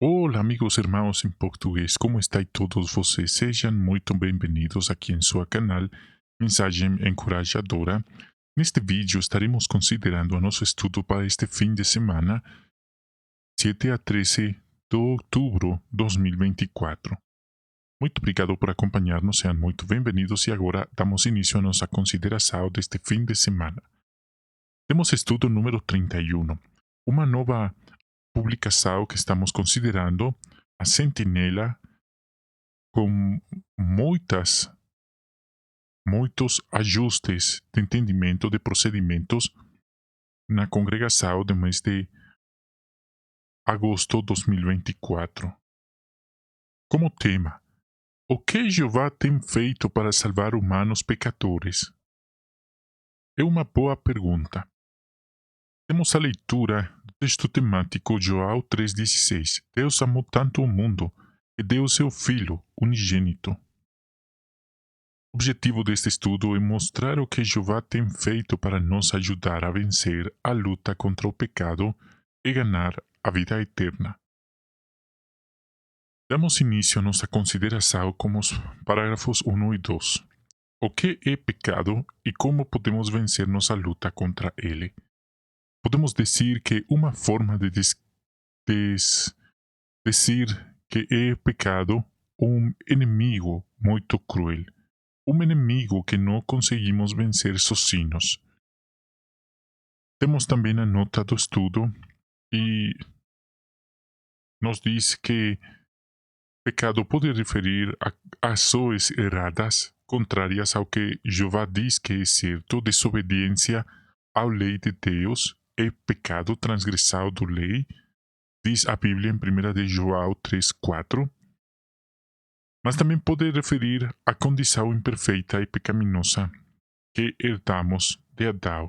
Olá, amigos irmãos em português, como estáis todos vocês? Sejam muito bem-vindos aqui em seu canal Mensagem Encorajadora. Neste vídeo estaremos considerando o nosso estudo para este fim de semana, 7 a 13 de outubro de 2024. Muito obrigado por acompanhar-nos, sejam muito bem-vindos e agora damos início à nossa consideração deste fim de semana. Temos estudo número 31, uma nova publicação que estamos considerando, a Sentinela, com muitos ajustes de entendimento de procedimentos na congregação do mês de agosto de 2024. Como tema, o que Jeová tem feito para salvar humanos pecadores? É uma boa pergunta. Temos a leitura do texto temático João 3,16. Deus amou tanto o mundo que deu seu Filho unigênito. O objetivo deste estudo é mostrar o que Jeová tem feito para nos ajudar a vencer a luta contra o pecado e ganhar a vida eterna. Damos início a nossa consideração com os parágrafos 1 e 2. O que é pecado e como podemos vencer nossa luta contra ele? Podemos dizer que uma forma de dizer que é pecado um inimigo muito cruel. Um inimigo que não conseguimos vencer sozinhos. Temos também a nota do estudo e nos diz que pecado pode referir a ações erradas, contrárias ao que Jeová diz que é certo, desobediência à lei de Deus, é pecado, transgressão da lei, diz a Bíblia em 1 de João 3,4. Mas também pode referir à condição imperfeita e pecaminosa que herdamos de Adão.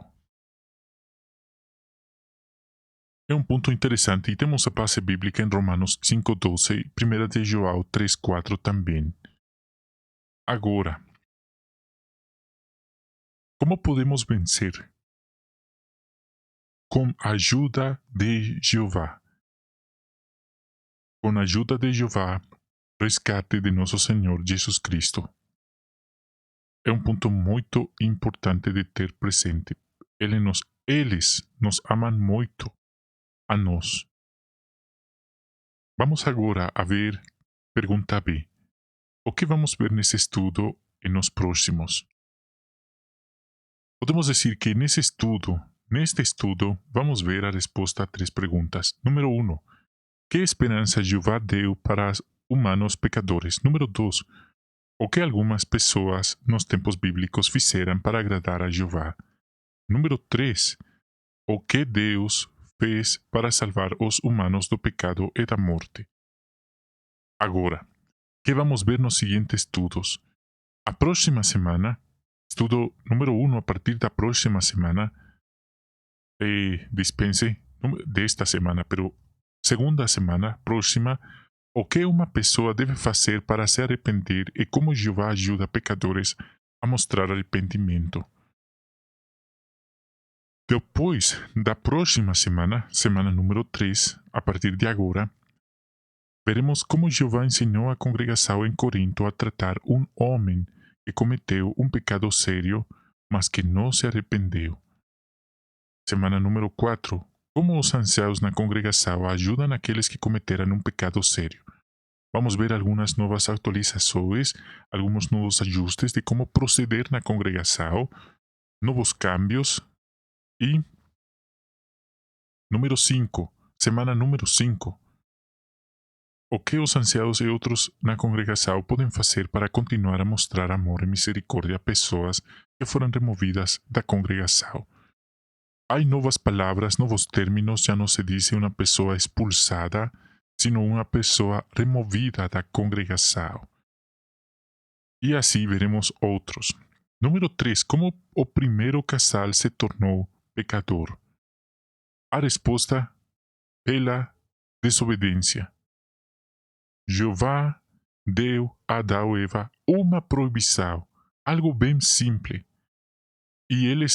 É um ponto interessante e temos a base bíblica em Romanos 5,12 e 1 de João 3,4 também. Agora, como podemos vencer? Com a ajuda de Jeová. Com a ajuda de Jeová, resgate de nosso Senhor Jesus Cristo. É um ponto muito importante de ter presente. Eles nos amam muito a nós. Vamos agora a ver pergunta B. O que vamos ver nesse estudo e nos próximos? Podemos dizer que neste estudo, vamos ver a resposta a três perguntas. Número 1. Que esperança Jeová deu para os humanos pecadores? Número 2. O que algumas pessoas nos tempos bíblicos fizeram para agradar a Jeová? Número 3. O que Deus fez para salvar os humanos do pecado e da morte? Agora, que vamos ver nos seguintes estudos? A próxima semana, estudo número 1 a partir da próxima semana, dispense desta semana, pero segunda semana próxima, o que uma pessoa deve fazer para se arrepender e como Jeová ajuda pecadores a mostrar arrependimento. Depois da próxima semana, semana número 3, a partir de agora, veremos como Jeová ensinou a congregação em Corinto a tratar um homem que cometeu um pecado sério, mas que não se arrependeu. Semana número 4. Como os anciãos na congregação ajudam aqueles que cometeram um pecado sério. Vamos ver algumas novas atualizações, alguns novos ajustes de como proceder na congregação, novos cambios e número 5. Semana número 5. O que os anciãos e outros na congregação podem fazer para continuar a mostrar amor e misericórdia a pessoas que foram removidas da congregação. Há novas palavras, novos términos, já não se diz uma pessoa expulsada, sino uma pessoa removida da congregação. E assim veremos outros. Número 3. Como o primeiro casal se tornou pecador? A resposta: pela desobediência. Jeová deu a Adão e Eva uma proibição, algo bem simples. E ele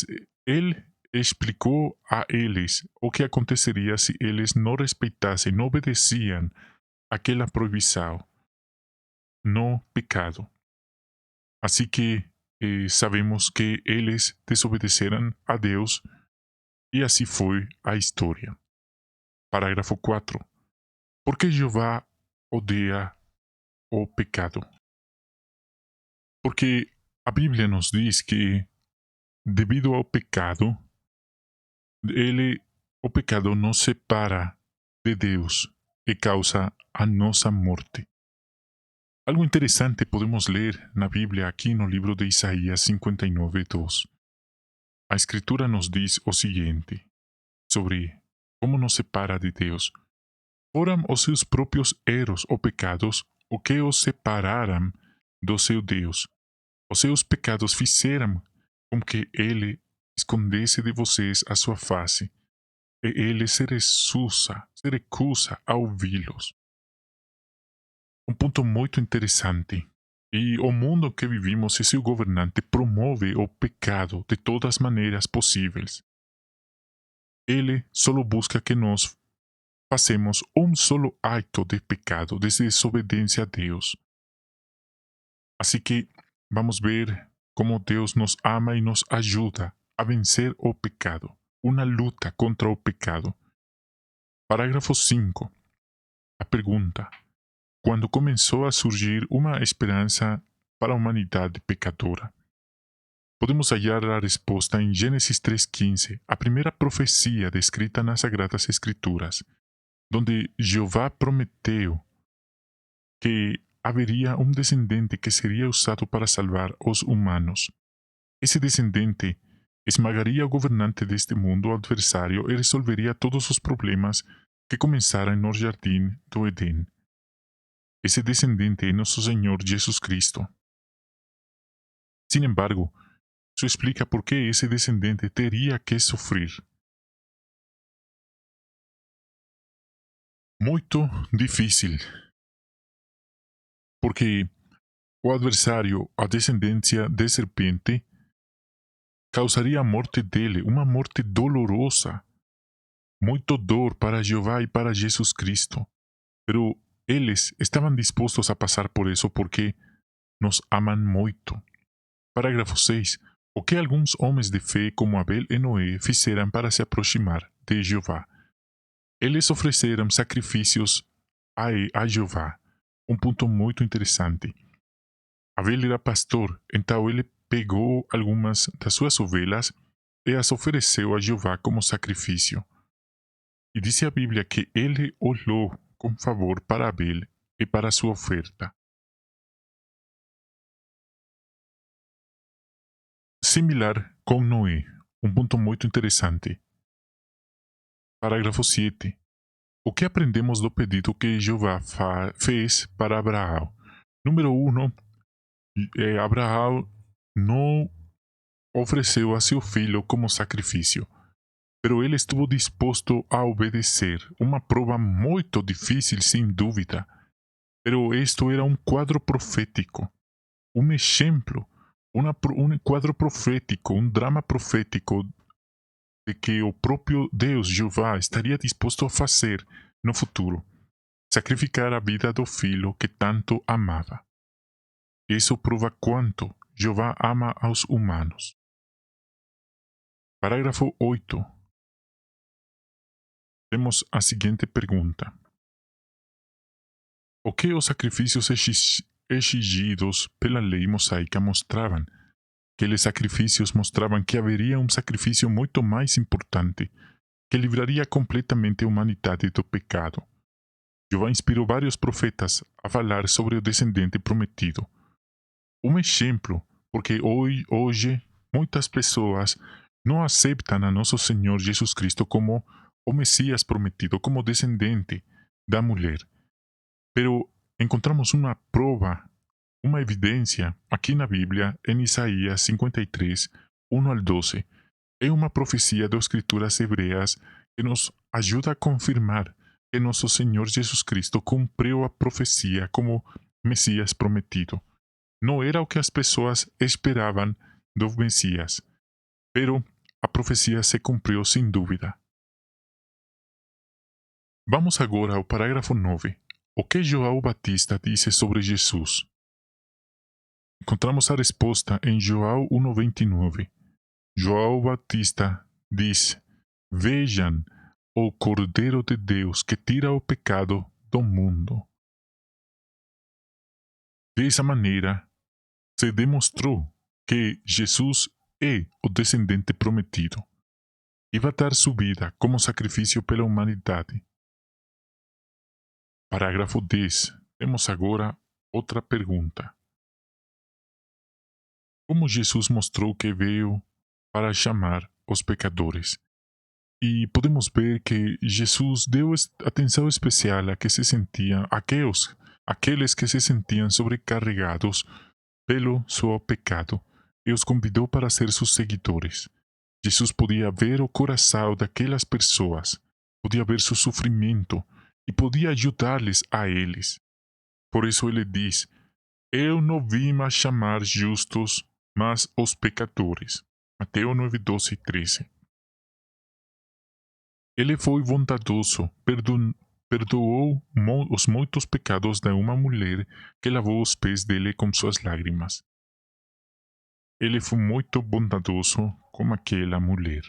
explicou a eles o que aconteceria se eles não respeitassem, não obedeciam aquela proibição, no pecado. Así que sabemos que eles desobedeceram a Deus e assim foi a história. Parágrafo 4. Por que Jeová odeia o pecado? Porque a Bíblia nos diz que, devido ao pecado, o pecado nos separa de Deus e causa a nossa morte. Algo interessante podemos ler na Bíblia aqui no livro de Isaías 59:2. A Escritura nos diz o seguinte sobre como nos separa de Deus. Foram os seus próprios erros ou pecados o que os separaram do seu Deus. Os seus pecados fizeram com que ele escondesse de vocês a sua face, e ele se recusa a ouvi-los. Um ponto muito interessante. E o mundo que vivimos e seu governante promove o pecado de todas as maneiras possíveis. Ele só busca que nós façamos um solo ato de pecado, de desobediência a Deus. Assim que vamos ver como Deus nos ama e nos ajuda a vencer o pecado. Uma luta contra o pecado. Parágrafo 5. A pergunta: quando começou a surgir uma esperança para a humanidade pecadora? Podemos hallar a resposta em Gênesis 3:15, a primeira profecia descrita nas Sagradas Escrituras, donde Jeová prometeu que haveria um descendente que seria usado para salvar os humanos. Esse descendente esmagaria o governante deste mundo adversário e resolveria todos os problemas que começaram no jardim do Éden. Esse descendente é nosso Senhor Jesus Cristo. Sin embargo, isso explica por que esse descendente teria que sofrer. Muito difícil. Porque o adversário, a descendência de serpente, causaria a morte dele, uma morte dolorosa. Muito dor para Jeová e para Jesus Cristo. Pero eles estavam dispostos a passar por isso porque nos amam muito. Parágrafo 6. O que alguns homens de fé, como Abel e Noé, fizeram para se aproximar de Jeová? Eles ofereceram sacrifícios a Jeová. Um ponto muito interessante. Abel era pastor, então ele pegou algumas das suas ovelhas e as ofereceu a Jeová como sacrifício. E diz a Bíblia que ele olhou com favor para Abel e para sua oferta. Similar com Noé, um ponto muito interessante. Parágrafo 7. O que aprendemos do pedido que Jeová fez para Abraão? Número 1. Abraão não ofereceu a seu filho como sacrifício, pero ele estuvo disposto a obedecer. Uma prova muito difícil, sem dúvida, pero isto era um quadro profético, um exemplo, um quadro profético, um drama profético de que o próprio Deus, Jeová, estaria disposto a fazer no futuro, sacrificar a vida do filho que tanto amava. Isso prova quanto Jeová ama aos humanos. Parágrafo 8. Temos a seguinte pergunta: o que os sacrifícios exigidos pela lei mosaica mostravam? Aqueles sacrifícios mostravam que haveria um sacrifício muito mais importante, que livraria completamente a humanidade do pecado. Jeová inspirou vários profetas a falar sobre o descendente prometido. Um exemplo, porque hoje muitas pessoas não aceitam a nosso Senhor Jesus Cristo como o Messias prometido, como descendente da mulher. Pero encontramos uma prova, uma evidência aqui na Bíblia, em Isaías 53, 1 ao 12. É uma profecia das Escrituras hebreas que nos ajuda a confirmar que nosso Senhor Jesus Cristo cumpriu a profecia como Messias prometido. Não era o que as pessoas esperavam do Messias, pero a profecia se cumpriu sem dúvida. Vamos agora ao parágrafo 9. o que João Batista disse sobre Jesus? Encontramos a resposta em João 1:29. João Batista diz: Vejam o Cordeiro de Deus que tira o pecado do mundo. Dessa maneira, se demonstrou que Jesus é o descendente prometido e vai dar sua vida como sacrifício pela humanidade. Parágrafo 10. Temos agora outra pergunta. Como Jesus mostrou que veio para chamar os pecadores? E podemos ver que Jesus deu atenção especial a que se sentiam aqueles que se sentiam sobrecarregados pelo seu pecado e os convidou para ser seus seguidores. Jesus podia ver o coração daquelas pessoas, podia ver seu sofrimento e podia ajudar-lhes a eles. Por isso ele diz: Eu não vim a chamar justos, mas os pecadores. Mateus 9:12 e 13. Ele foi bondoso, perdoou os muitos pecados de uma mulher que lavou os pés dele com suas lágrimas. Ele foi muito bondoso com aquela mulher.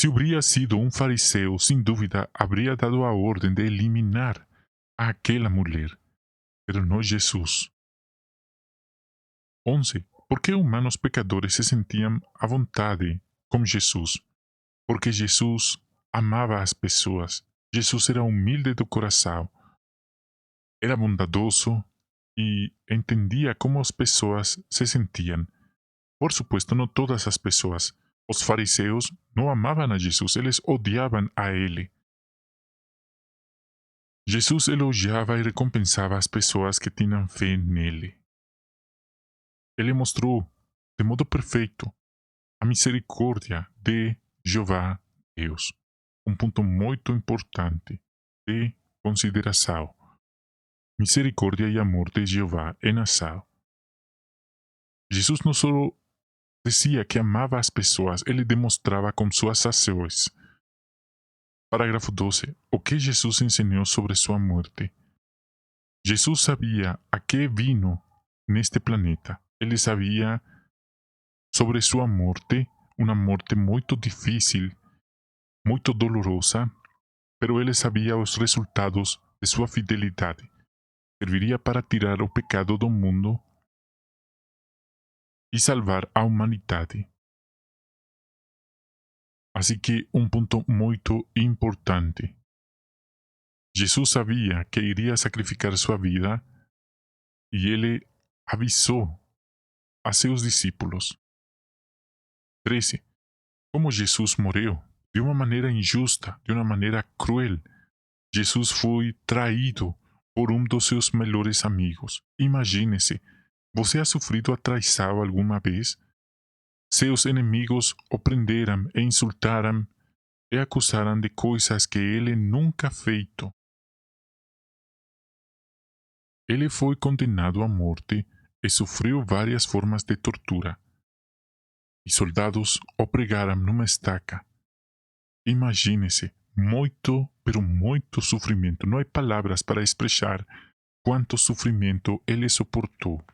Se hubiera sido um fariseu, sem dúvida, habría dado a ordem de eliminar a aquela mulher, pero não Jesus. 11. Por que humanos pecadores se sentiam à vontade com Jesus? Porque Jesus amava as pessoas. Jesus era humilde do coração, era bondoso e entendia como as pessoas se sentiam. Por supuesto, não todas as pessoas. Os fariseus não amavam a Jesus, eles odiavam a ele. Jesus elogiava e recompensava as pessoas que tinham fé nele. Ele mostrou, de modo perfeito, a misericórdia de Jeová Deus. Um ponto muito importante de consideração. Misericórdia e amor de Jeová em ação. Jesus não só dizia que amava as pessoas, ele demonstrava com suas ações. Parágrafo 12. O que Jesus ensinou sobre sua morte? Jesus sabia a que vino neste planeta. Ele sabia sobre sua morte, uma morte muito difícil, muito dolorosa, pero ele sabia os resultados de sua fidelidade. Serviria para tirar o pecado do mundo e salvar a humanidade. Assim que um ponto muito importante. Jesus sabia que iria sacrificar sua vida e ele avisou a seus discípulos. 13. Como Jesus morreu de uma maneira injusta, de uma maneira cruel, Jesus foi traído por um dos seus melhores amigos. Imagine-se, você ha sofrido a traição alguma vez? Seus inimigos o prenderam e insultaram e acusaram de coisas que ele nunca feito. Ele foi condenado à morte e sofreu várias formas de tortura. E soldados o pregaram numa estaca. Imagine-se, muito, pero muito sofrimento. Não há palavras para expressar quanto sofrimento ele suportou.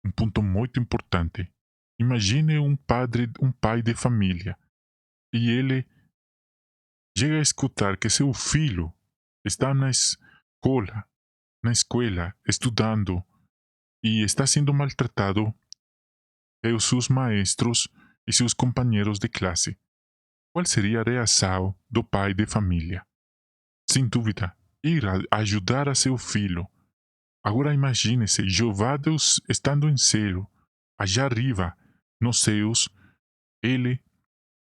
Um ponto muito importante. Imagine um pai de família, e ele chega a escutar que seu filho está na escola, estudando, e está sendo maltratado pelos seus maestros e seus companheiros de classe. Qual seria a reação do pai de família? Sem dúvida, ir a ajudar a seu filho. Agora imagine-se, Jeová Deus estando em céu, allá arriba, nos céus, ele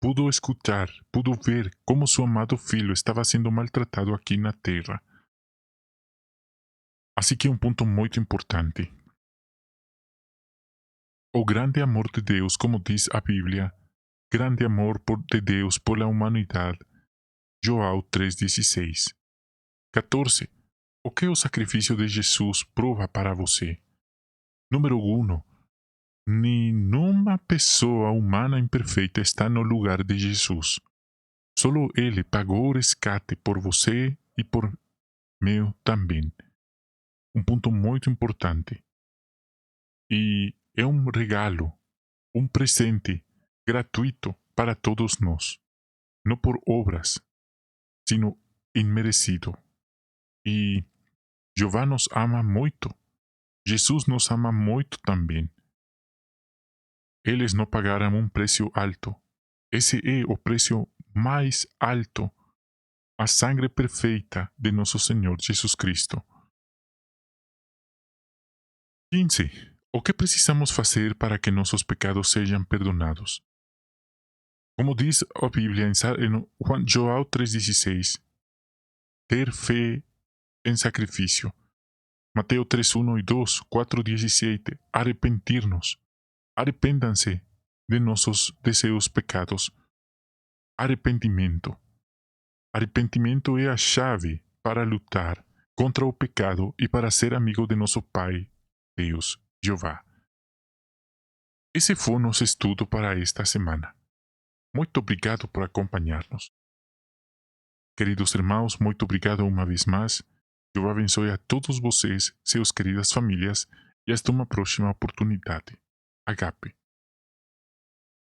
pudo escutar, pudo ver como seu amado filho estava sendo maltratado aqui na terra. Assim que um ponto muito importante. O grande amor de Deus, como diz a Bíblia, grande amor de Deus por la humanidade. João 3,16. 14. O que o sacrifício de Jesus prova para você? Número 1. Nenhuma pessoa humana imperfeita está no lugar de Jesus. Solo Ele pagou o resgate por você e por meu também. Um ponto muito importante. E é um regalo, um presente gratuito para todos nós. Não por obras, sino inmerecido. E Jeová nos ama muito. Jesus nos ama muito também. Eles não pagaram um preço alto. Esse é o preço mais alto, a sangue perfeita de nosso Senhor Jesus Cristo. 15. O que precisamos fazer para que nossos pecados sejam perdonados? Como diz a Bíblia em João 3,16, ter fé em sacrifício. Mateus 3:1 e 2, 4:17, arrepentir-nos. Arrependam-se de nossos desejos pecados. Arrependimento. Arrependimento é a chave para lutar contra o pecado e para ser amigo de nosso Pai, Deus, Jeová. Esse foi o nosso estudo para esta semana. Muito obrigado por acompanhar-nos. Queridos irmãos, muito obrigado uma vez mais. Jeová abençoe a todos vocês, seus queridas famílias, e hasta uma próxima oportunidade. Agape.